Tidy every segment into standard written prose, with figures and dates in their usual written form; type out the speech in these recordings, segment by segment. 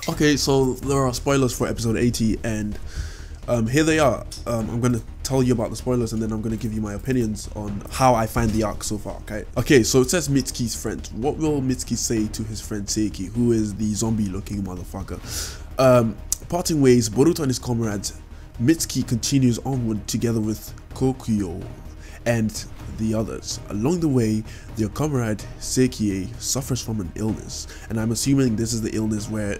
Okay, so there are spoilers for episode 80, and here they are. I'm gonna tell you about the spoilers, and then I'm gonna give you my opinions on how I find the arc so far. Okay, so it says Mitsuki's friend. What will Mitsuki say to his friend Seiki, who is the zombie-looking motherfucker? Parting ways, Boruto and his comrades, Mitsuki continues onward together with Kokuyo and the others. Along the way, their comrade Seiki suffers from an illness, and I'm assuming this is the illness where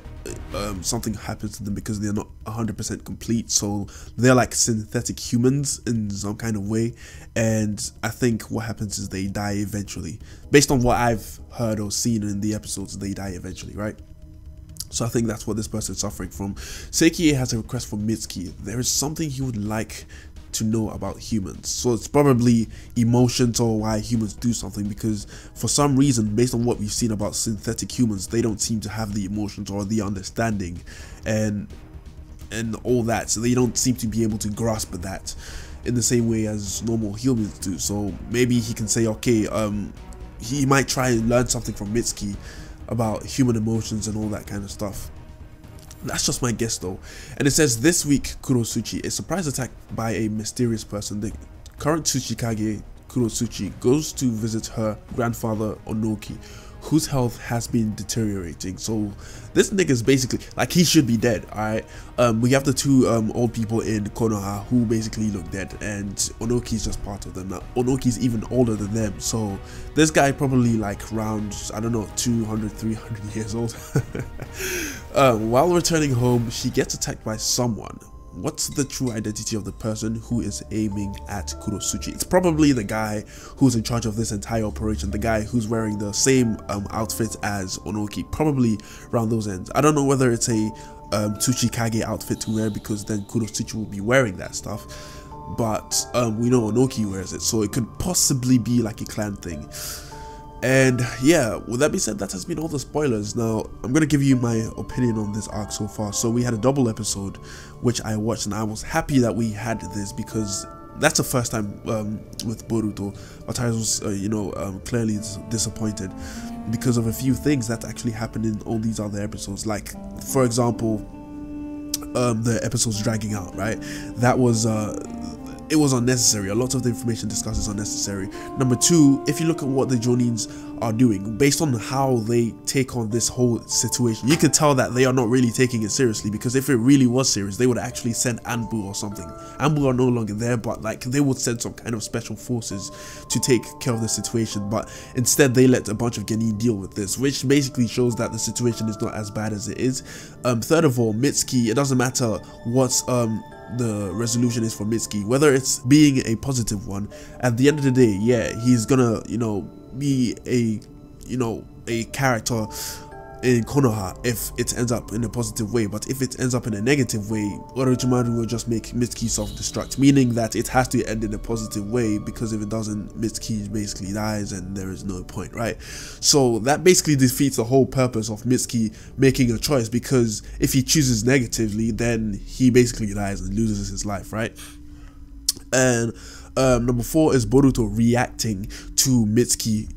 something happens to them because they're not 100% complete, so they're like synthetic humans in some kind of way, and I think what happens is they die eventually. Based on what I've heard or seen in the episodes, they die eventually, right? So I think that's what this person is suffering from. Seiki has a request from Mitsuki. There is something he would like to know about humans, so it's probably emotions or why humans do something, because for some reason, based on what we've seen about synthetic humans, they don't seem to have the emotions or the understanding and all that, so they don't seem to be able to grasp that in the same way as normal humans do. So maybe he can say, okay, he might try and learn something from Mitsuki about human emotions and all that kind of stuff. That's just my guess though. And it says, this week Kurosuchi, a surprise attack by a mysterious person. The current Tsuchikage, Kurosuchi, goes to visit her grandfather Onoki, whose health has been deteriorating. So this nigga is basically like, he should be dead. Alright, we have the two old people in Konoha who basically look dead, and Onoki's just part of them. Now Onoki's even older than them, so this guy probably like around, I don't know, 200-300 years old. While returning home, she gets attacked by someone. What's the true identity of the person who is aiming at Kurosuchi? It's probably the guy who's in charge of this entire operation, the guy who's wearing the same outfit as Onoki, probably around those ends. I don't know whether it's a Tsuchikage outfit to wear, because then Kurosuchi will be wearing that stuff, but we know Onoki wears it, so it could possibly be like a clan thing. And yeah, with that being said, that has been all the spoilers. Now I'm gonna give you my opinion on this arc so far. So we had a double episode which I watched, and I was happy that we had this, because that's the first time with Boruto. But I was clearly disappointed because of a few things that actually happened in all these other episodes. Like, for example, the episodes dragging out, right? That was it was unnecessary. A lot of the information discussed is unnecessary. Number two, if you look at what the Jounins are doing, based on how they take on this whole situation, you can tell that they are not really taking it seriously, because if it really was serious, they would actually send Anbu or something. Anbu are no longer there, but like they would send some kind of special forces to take care of the situation, but instead they let a bunch of Genin deal with this, which basically shows that the situation is not as bad as it is. Third of all, Mitsuki, it doesn't matter what's the resolution is for Mitsuki, whether it's being a positive one. At the end of the day, yeah, he's gonna be a character in Konoha if it ends up in a positive way, but if it ends up in a negative way, Orochimaru will just make Mitsuki self-destruct, meaning that it has to end in a positive way, because if it doesn't, Mitsuki basically dies and there is no point, right? So that basically defeats the whole purpose of Mitsuki making a choice, because if he chooses negatively, then he basically dies and loses his life, right? And number four is Boruto reacting to Mitsuki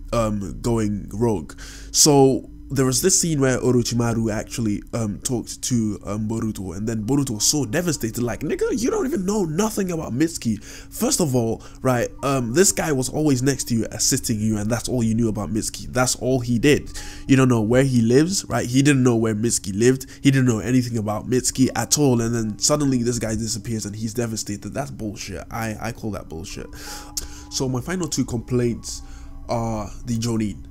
going rogue. So there was this scene where Orochimaru actually talked to Boruto, and then Boruto was so devastated, like, nigga, you don't even know nothing about Mitsuki. First of all, right, this guy was always next to you, assisting you, and that's all you knew about Mitsuki. That's all he did. You don't know where he lives, right? He didn't know where Mitsuki lived. He didn't know anything about Mitsuki at all, and then suddenly this guy disappears and he's devastated. That's bullshit. I call that bullshit. So my final two complaints are the Jounin.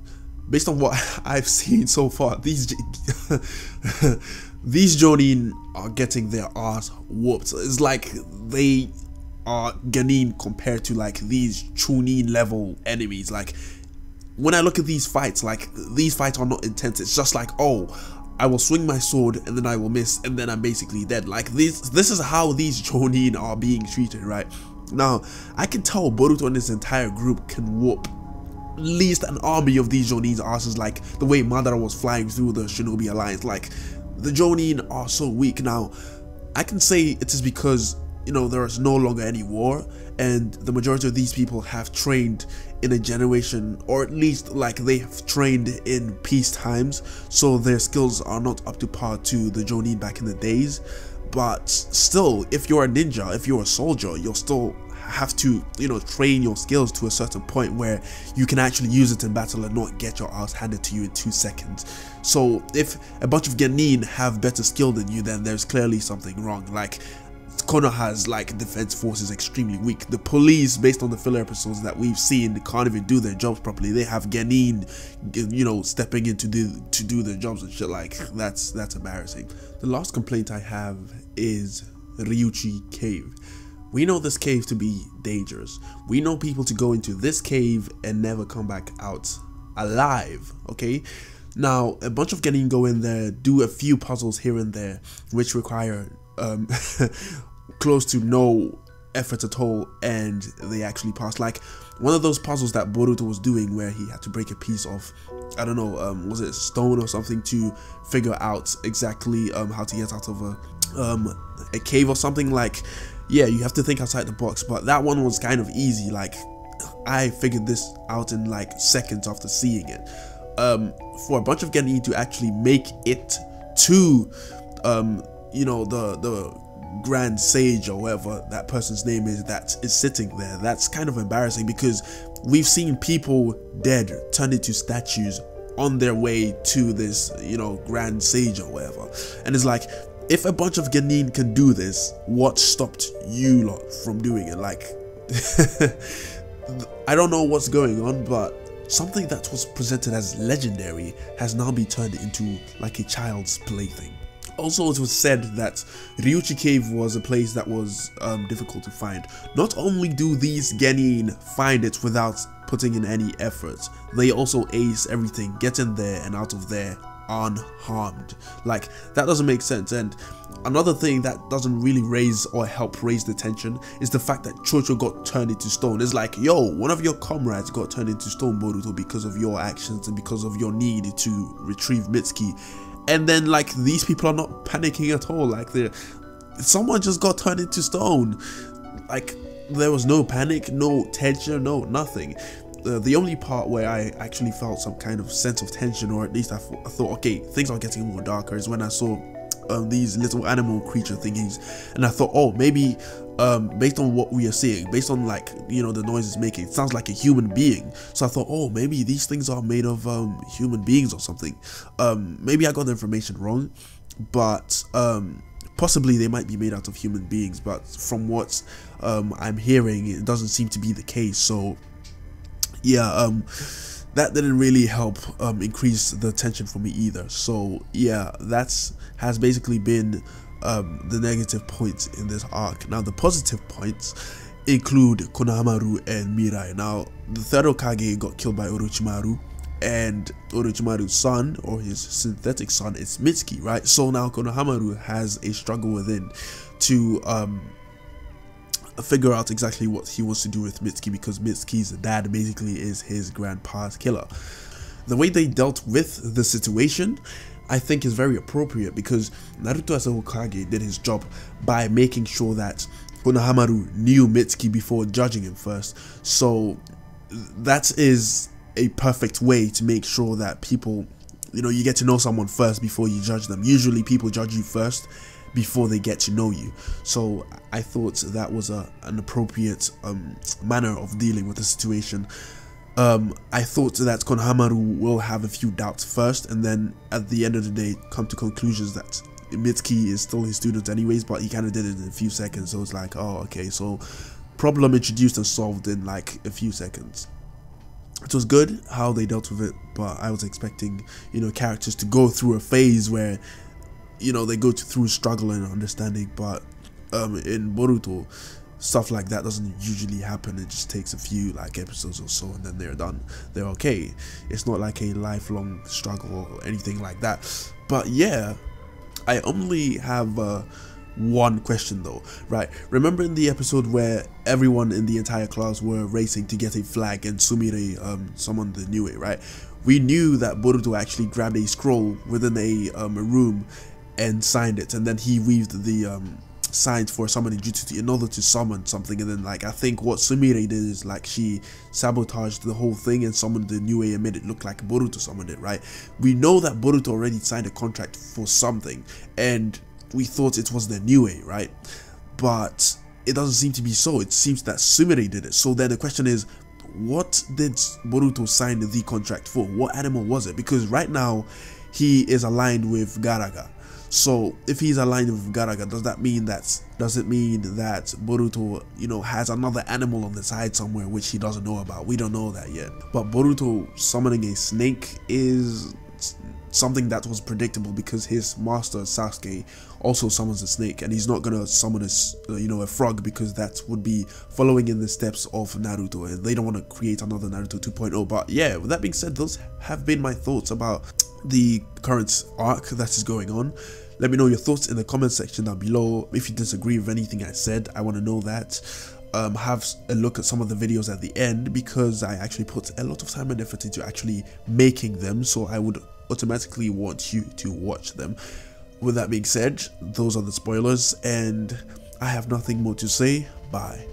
Based on what I've seen so far, these Jounin are getting their ass whooped. It's like they are Genin compared to like these Chunin level enemies. Like, when I look at these fights, like, these fights are not intense. It's just like, oh, I will swing my sword and then I will miss and then I'm basically dead. Like, this is how these Jounin are being treated, right? Now, I can tell Boruto and his entire group can whoop at least an army of these Jounin's asses, like the way Madara was flying through the Shinobi Alliance. Like, the Jounin are so weak. Now, I can say it is because, there is no longer any war, and the majority of these people have trained in a generation, or at least like they have trained in peace times, so their skills are not up to par to the Jounin back in the days. But still, if you're a ninja, if you're a soldier, you'll still have to, you know, train your skills to a certain point where you can actually use it in battle and not get your ass handed to you in 2 seconds. So if a bunch of Genin have better skill than you, then there's clearly something wrong. Like, Konoha's like defense force is extremely weak. The police, based on the filler episodes that we've seen, they can't even do their jobs properly. They have Genin, you know, stepping in to do their jobs and shit. Like, that's embarrassing. The last complaint I have is Ryuchi Cave. We know this cave to be dangerous. We know people to go into this cave and never come back out alive, okay? Now, a bunch of Genin go in there, do a few puzzles here and there, which require close to no effort at all, and they actually pass. Like one of those puzzles that Boruto was doing where he had to break a piece of, I don't know, was it stone or something, to figure out exactly how to get out of a cave or something. Like, yeah, you have to think outside the box, but that one was kind of easy. Like, I figured this out in like seconds after seeing it. For a bunch of Genin to actually make it to you know, the Grand Sage or whatever that person's name is that is sitting there, that's kind of embarrassing, because we've seen people dead turn into statues on their way to this, you know, Grand Sage or whatever. And it's like, if a bunch of Genin can do this, what stopped you lot from doing it? Like, I don't know what's going on, but something that was presented as legendary has now been turned into like a child's plaything. Also, it was said that Ryuchi Cave was a place that was difficult to find. Not only do these Genin find it without putting in any effort, they also ace everything, get in there and out of there unharmed. Like, that doesn't make sense. And another thing that doesn't really raise or help raise the tension is the fact that Chocho got turned into stone. It's like, yo, one of your comrades got turned into stone, Boruto, because of your actions and because of your need to retrieve Mitsuki. And then, like, these people are not panicking at all. Like, someone just got turned into stone. Like, there was no panic, no tension, no nothing. The only part where I actually felt some kind of sense of tension, or at least I thought, okay, things are getting more darker, is when I saw these little animal creature thingies, and I thought, oh, maybe based on what we are seeing, based on, like, you know, the noise it's making, it sounds like a human being. So I thought, oh, maybe these things are made of human beings or something. Maybe I got the information wrong, but possibly they might be made out of human beings, but from what I'm hearing, it doesn't seem to be the case. So yeah, that didn't really help increase the tension for me either. So yeah, has basically been the negative points in this arc. Now the positive points include Konohamaru and Mirai. Now the third Hokage got killed by Orochimaru, and Orochimaru's son, or his synthetic son, is Mitsuki, right? So now Konohamaru has a struggle within to figure out exactly what he wants to do with Mitsuki, because Mitsuki's dad basically is his grandpa's killer. The way they dealt with the situation, I think, is very appropriate, because Naruto as a Hokage did his job by making sure that Konohamaru knew Mitsuki before judging him first. So that is a perfect way to make sure that people, you know, you get to know someone first before you judge them. Usually people judge you first before they get to know you. So I thought that was an appropriate manner of dealing with the situation. I thought that Konohamaru will have a few doubts first, and then at the end of the day come to conclusions that Mitsuki is still his student anyways, but he kind of did it in a few seconds. So it's like, oh, okay, so problem introduced and solved in like a few seconds. It was good how they dealt with it, but I was expecting, you know, characters to go through a phase where, you know, they go through struggle and understanding. But in Boruto, stuff like that doesn't usually happen. It just takes a few like episodes or so, and then they're done, they're okay. It's not like a lifelong struggle or anything like that. But yeah, I only have one question though, right? Remember in the episode where everyone in the entire class were racing to get a flag and Sumire summoned the Niue, right? We knew that Boruto actually grabbed a scroll within a room and signed it, and then he weaved the signed for summoning jutsu in order to summon something, and then like I think what Sumire did is like she sabotaged the whole thing and summoned the new way and made it look like Boruto summoned it, right? We know that Boruto already signed a contract for something, and we thought it was the new way, right? But it doesn't seem to be so. It seems that Sumire did it. So then the question is, what did Boruto sign the contract for? What animal was it? Because right now he is aligned with Garaga. So if he's aligned with Garaga, does it mean that Boruto, you know, has another animal on the side somewhere which he doesn't know about? We don't know that yet. But Boruto summoning a snake is something that was predictable because his master Sasuke also summons a snake, and he's not gonna summon a frog, because that would be following in the steps of Naruto, and they don't want to create another Naruto 2.0. But yeah, with that being said, those have been my thoughts about the current arc that is going on. Let me know your thoughts in the comment section down below. If you disagree with anything I said, I want to know that. Have a look at some of the videos at the end, because I actually put a lot of time and effort into actually making them, so I would automatically want you to watch them. With that being said, those are the spoilers, and I have nothing more to say. Bye.